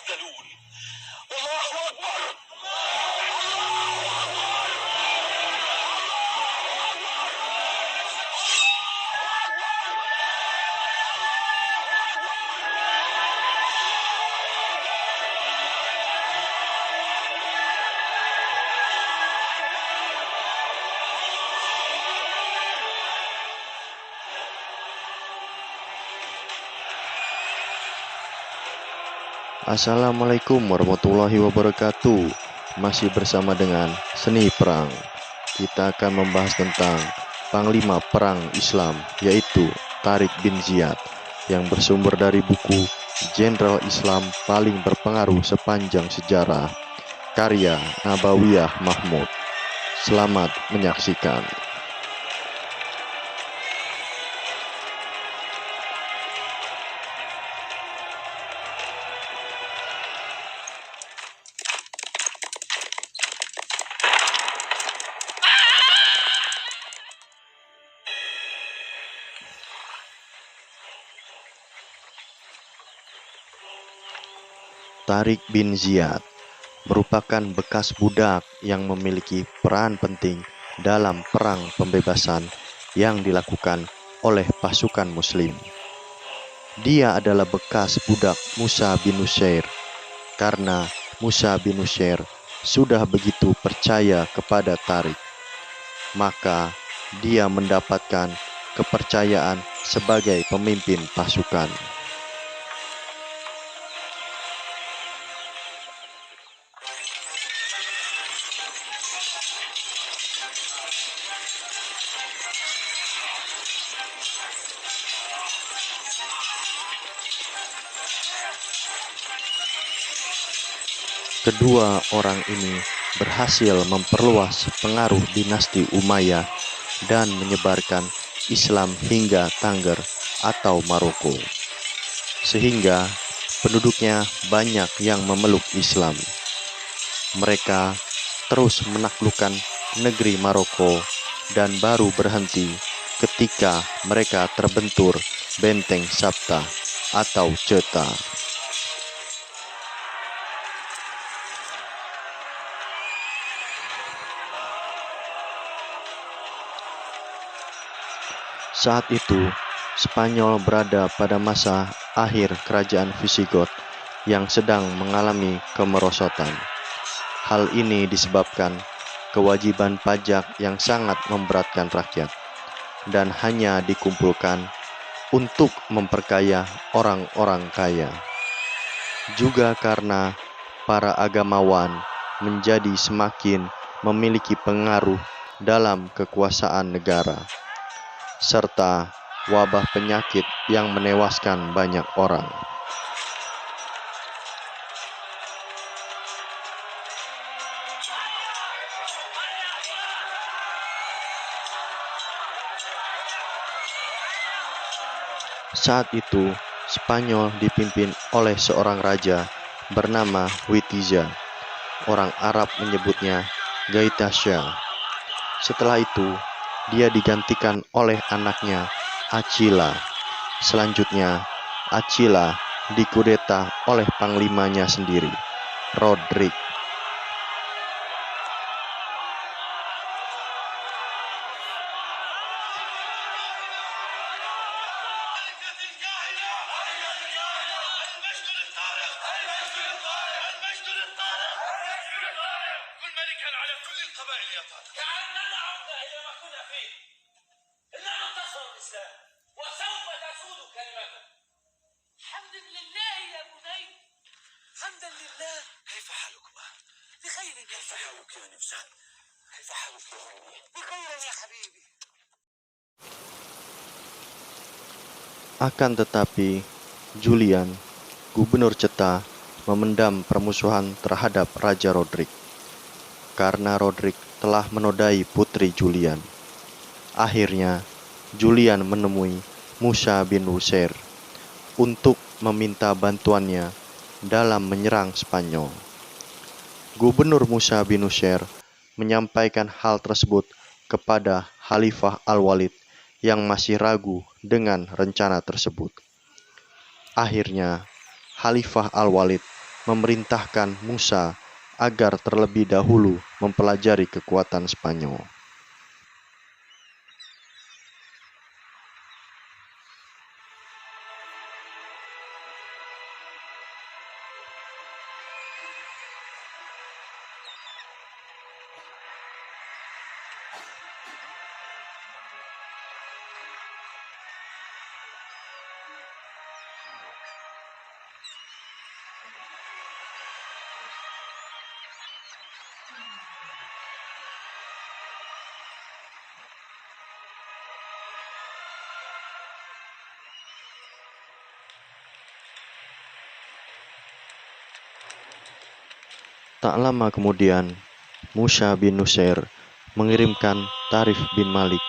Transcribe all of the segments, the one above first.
يقتلون. الله أكبر. Assalamualaikum warahmatullahi wabarakatuh. Masih bersama dengan Seni Perang. Kita akan membahas tentang Panglima Perang Islam, yaitu Tariq bin Ziyad, yang bersumber dari buku Jenderal Islam Paling Berpengaruh Sepanjang Sejarah, karya Nabawiyah Mahmud. Selamat menyaksikan. Tariq bin Ziyad merupakan bekas budak yang memiliki peran penting dalam perang pembebasan yang dilakukan oleh pasukan Muslim. Dia adalah bekas budak Musa bin Nusair, karena Musa bin Nusair sudah begitu percaya kepada Tariq, maka dia mendapatkan kepercayaan sebagai pemimpin pasukan. Kedua orang ini berhasil memperluas pengaruh dinasti Umayyah dan menyebarkan Islam hingga Tangger atau Maroko, sehingga penduduknya banyak yang memeluk Islam. Mereka terus menaklukkan negeri Maroko dan baru berhenti ketika mereka terbentur benteng Sabta atau Ceuta. Saat itu, Spanyol berada pada masa akhir kerajaan Visigoth yang sedang mengalami kemerosotan. Hal ini disebabkan kewajiban pajak yang sangat memberatkan rakyat dan hanya dikumpulkan untuk memperkaya orang-orang kaya. Juga karena para agamawan menjadi semakin memiliki pengaruh dalam kekuasaan negara, serta wabah penyakit yang menewaskan banyak orang. Saat itu, Spanyol dipimpin oleh seorang raja bernama Witiza. Orang Arab menyebutnya Gaitasha. Setelah itu, dia digantikan oleh anaknya Achila. Selanjutnya, Achila dikudeta oleh panglimanya sendiri, Rodrik. Akan tetapi, Julian, gubernur Ceuta, memendam permusuhan terhadap Raja Rodrik, karena Rodrik telah menodai putri Julian. Akhirnya, Julian menemui Musa bin Nusair untuk meminta bantuannya dalam menyerang Spanyol. Gubernur Musa bin Nusair menyampaikan hal tersebut kepada Khalifah Al-Walid yang masih ragu dengan rencana tersebut. Akhirnya, Khalifah Al-Walid memerintahkan Musa agar terlebih dahulu mempelajari kekuatan Spanyol. Tak lama kemudian, Musa bin Nusair mengirimkan Tarif bin Malik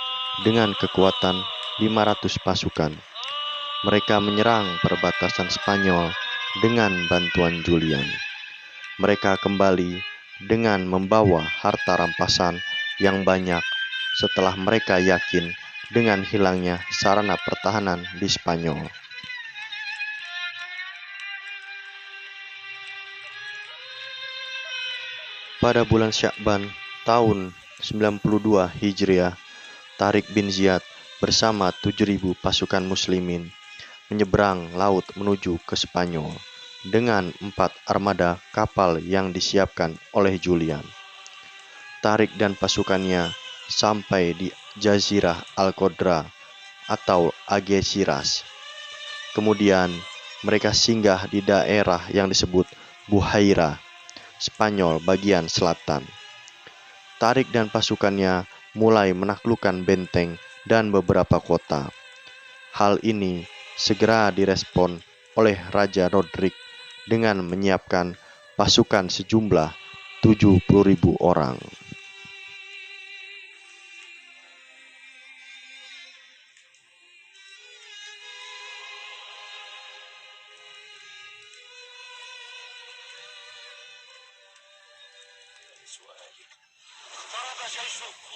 dengan kekuatan 500 pasukan. Mereka menyerang perbatasan Spanyol dengan bantuan Julian. Mereka kembali dengan membawa harta rampasan yang banyak setelah mereka yakin dengan hilangnya sarana pertahanan di Spanyol. Pada bulan Sya'ban tahun 92 Hijriah, Tariq bin Ziyad bersama 7.000 pasukan muslimin menyeberang laut menuju ke Spanyol dengan 4 armada kapal yang disiapkan oleh Julian. Tariq dan pasukannya sampai di Jazirah Al-Qodra atau Algeciras. Kemudian mereka singgah di daerah yang disebut Buhaira, Spanyol bagian selatan. Tariq dan pasukannya mulai menaklukkan benteng dan beberapa kota. Hal ini segera direspon oleh Raja Rodrik dengan menyiapkan pasukan sejumlah 70.000 orang.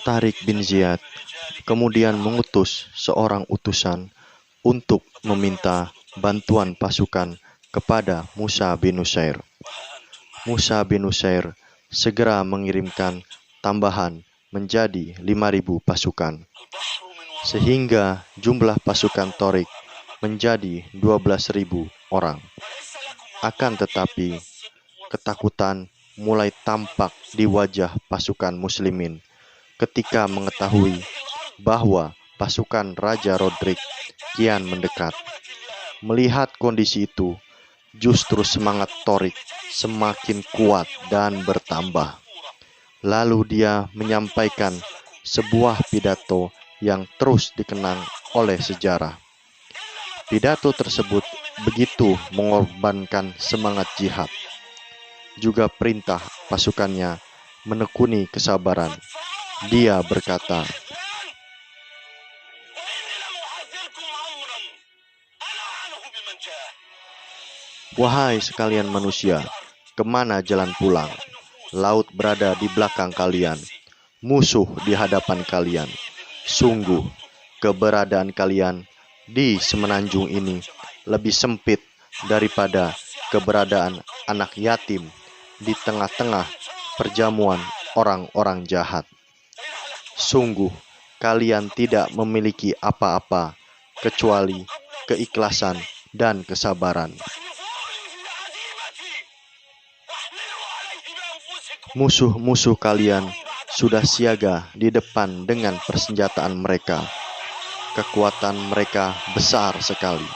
Tariq bin Ziyad kemudian mengutus seorang utusan untuk meminta bantuan pasukan kepada Musa bin Nusair. Musa bin Nusair segera mengirimkan tambahan menjadi 5.000 pasukan, sehingga jumlah pasukan Tariq menjadi 12.000 orang. Akan tetapi, ketakutan mulai tampak di wajah pasukan muslimin ketika mengetahui bahwa pasukan Raja Rodrik kian mendekat. Melihat kondisi itu, justru semangat Tariq semakin kuat dan bertambah. Lalu dia menyampaikan sebuah pidato yang terus dikenang oleh sejarah. Pidato tersebut begitu mengorbankan semangat jihad. Juga perintah pasukannya menekuni kesabaran. Dia berkata, "Wahai sekalian manusia, kemana jalan pulang? Laut berada di belakang kalian, musuh di hadapan kalian. Sungguh, keberadaan kalian di semenanjung ini lebih sempit daripada keberadaan anak yatim di tengah-tengah perjamuan orang-orang jahat. Sungguh, kalian tidak memiliki apa-apa kecuali keikhlasan dan kesabaran. Musuh-musuh kalian sudah siaga di depan dengan persenjataan mereka. Kekuatan mereka besar sekali,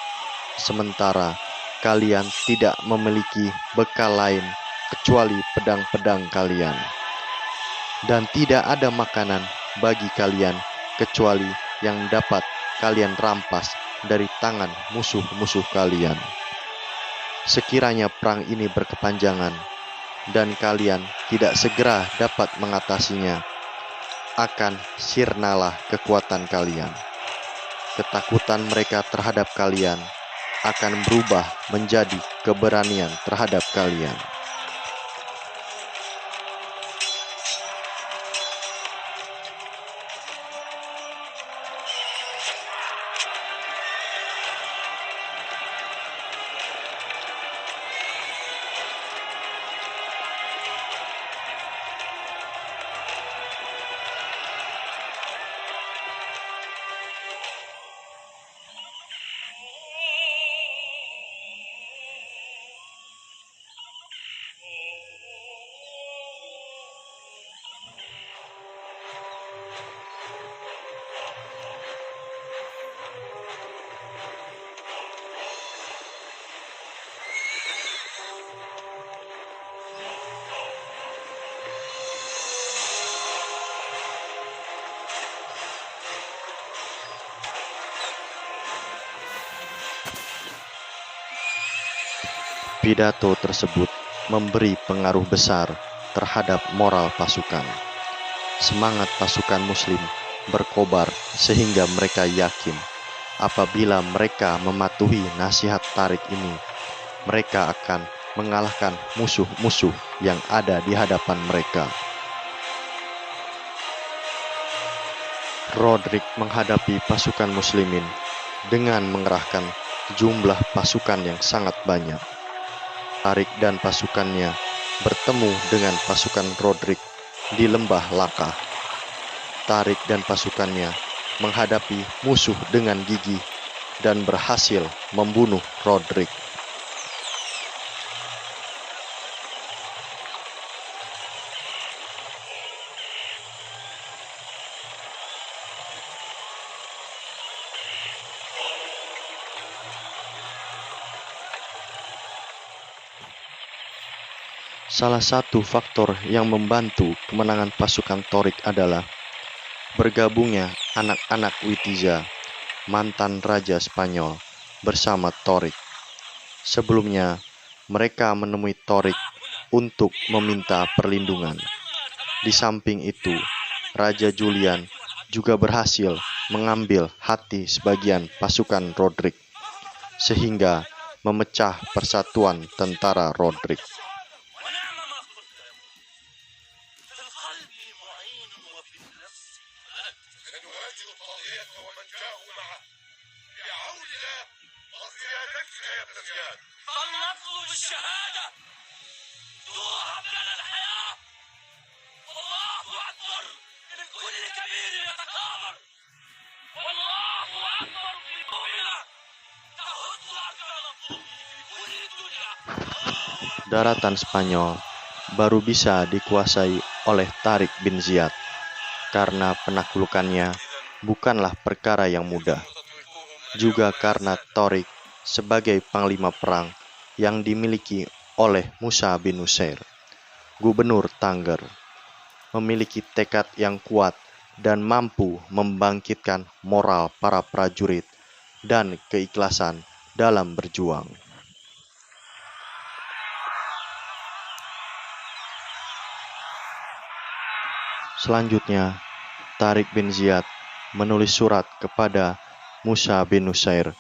sementara kalian tidak memiliki bekal lain kecuali pedang-pedang kalian. Dan tidak ada makanan bagi kalian kecuali yang dapat kalian rampas dari tangan musuh-musuh kalian. Sekiranya perang ini berkepanjangan dan kalian tidak segera dapat mengatasinya, akan sirnalah kekuatan kalian. Ketakutan mereka terhadap kalian akan berubah menjadi keberanian terhadap kalian." Pidato tersebut memberi pengaruh besar terhadap moral pasukan. Semangat pasukan Muslim berkobar sehingga mereka yakin apabila mereka mematuhi nasihat Tariq ini, mereka akan mengalahkan musuh-musuh yang ada di hadapan mereka. Rodrik menghadapi pasukan Muslimin dengan mengerahkan jumlah pasukan yang sangat banyak. Tariq dan pasukannya bertemu dengan pasukan Rodrik di lembah Laka. Tariq dan pasukannya menghadapi musuh dengan gigih dan berhasil membunuh Rodrik. Salah satu faktor yang membantu kemenangan pasukan Torik adalah bergabungnya anak-anak Witiza, mantan raja Spanyol, bersama Torik. Sebelumnya, mereka menemui Torik untuk meminta perlindungan. Di samping itu, Raja Julian juga berhasil mengambil hati sebagian pasukan Rodrik, sehingga memecah persatuan tentara Rodrik. Daratan Spanyol baru bisa dikuasai oleh Tariq bin Ziyad karena penaklukannya bukanlah perkara yang mudah. Juga karena Tariq sebagai panglima perang yang dimiliki oleh Musa bin Nusair, gubernur Tangger, memiliki tekad yang kuat dan mampu membangkitkan moral para prajurit dan keikhlasan dalam berjuang. Selanjutnya, Tariq bin Ziyad menulis surat kepada Musa bin Nusair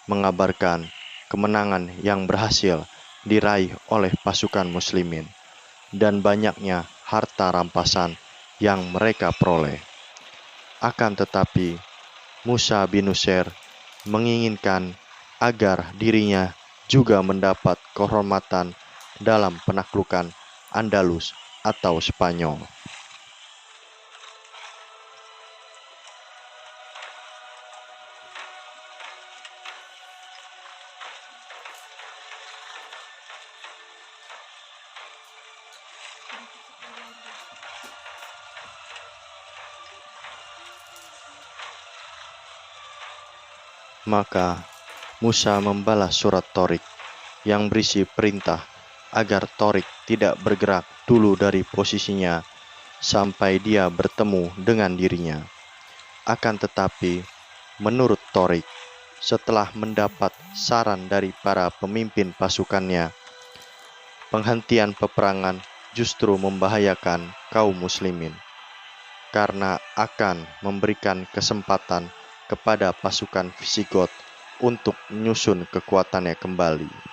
mengabarkan kemenangan yang berhasil diraih oleh pasukan Muslimin dan banyaknya harta rampasan yang mereka peroleh. Akan tetapi, Musa bin Nusair menginginkan agar dirinya juga mendapat kehormatan dalam penaklukan Andalus atau Spanyol. Maka Musa membalas surat Tariq yang berisi perintah agar Tariq tidak bergerak dulu dari posisinya sampai dia bertemu dengan dirinya. Akan tetapi, menurut Tariq, setelah mendapat saran dari para pemimpin pasukannya, penghentian peperangan justru membahayakan kaum muslimin karena akan memberikan kesempatan kepada pasukan Visigot untuk menyusun kekuatannya kembali.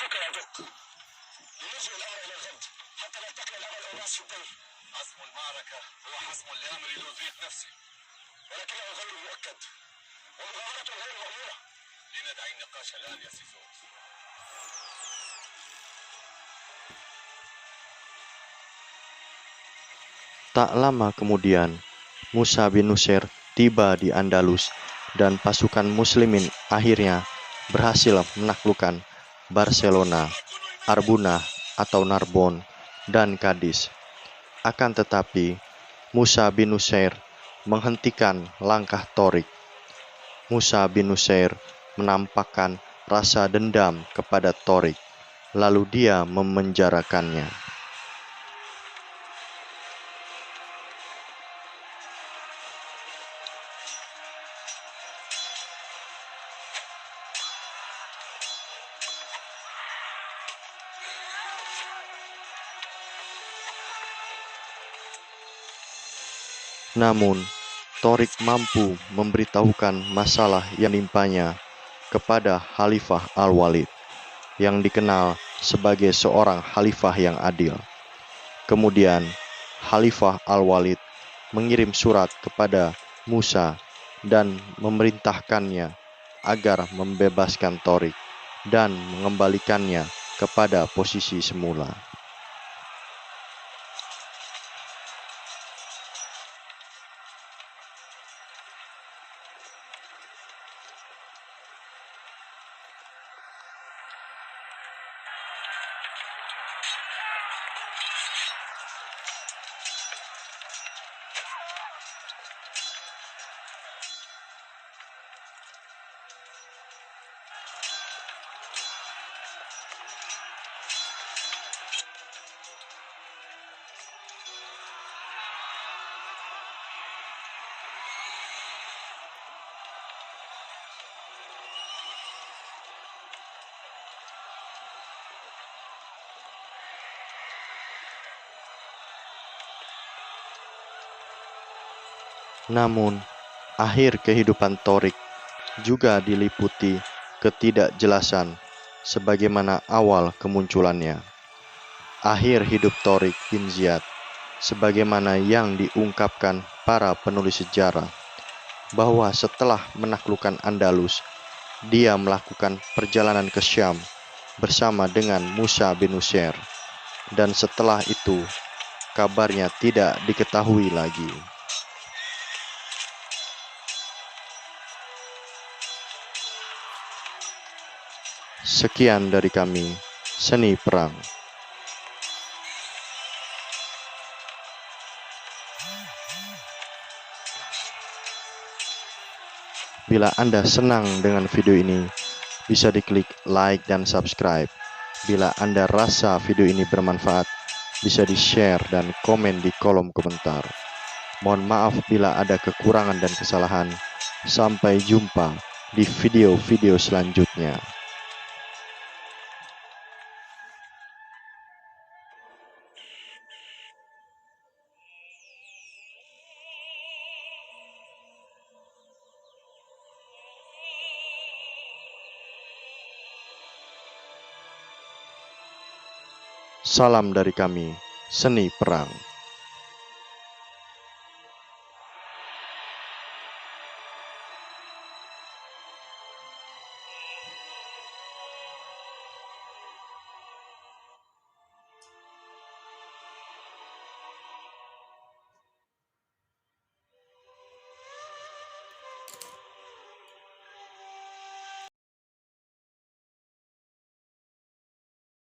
أرجوك يا دك لنلجئ الأمر إلى الغد حتى نلتقي الأمر الأناس في الدير. حسم المعركة هو حسم لأمر لوزيك نفسه، ولكنه غير مؤكد ومغامرة غير مأمونة. لندع النقاش الآن يا سيزوس. Tak lama kemudian, Musa bin Nusair tiba di Andalus dan pasukan muslimin akhirnya berhasil menaklukkan Barcelona, Arbuna atau Narbonne, dan Cadiz. Akan tetapi, Musa bin Nusair menghentikan langkah Torik. Musa bin Nusair menampakkan rasa dendam kepada Torik, lalu dia memenjarakannya. Namun, Torik mampu memberitahukan masalah yang menimpanya kepada Khalifah Al-Walid, yang dikenal sebagai seorang khalifah yang adil. Kemudian, Khalifah Al-Walid mengirim surat kepada Musa dan memerintahkannya agar membebaskan Torik dan mengembalikannya kepada posisi semula. Namun, akhir kehidupan Torik juga diliputi ketidakjelasan sebagaimana awal kemunculannya. Akhir hidup Torik bin Ziyad, sebagaimana yang diungkapkan para penulis sejarah, bahwa setelah menaklukkan Andalus, dia melakukan perjalanan ke Syam bersama dengan Musa bin Nusair, dan setelah itu kabarnya tidak diketahui lagi. Sekian dari kami, Seni Perang. Bila Anda senang dengan video ini, bisa diklik like dan subscribe. Bila Anda rasa video ini bermanfaat, bisa di-share dan komen di kolom komentar. Mohon maaf bila ada kekurangan dan kesalahan. Sampai jumpa di video-video selanjutnya. Salam dari kami, Seni Perang.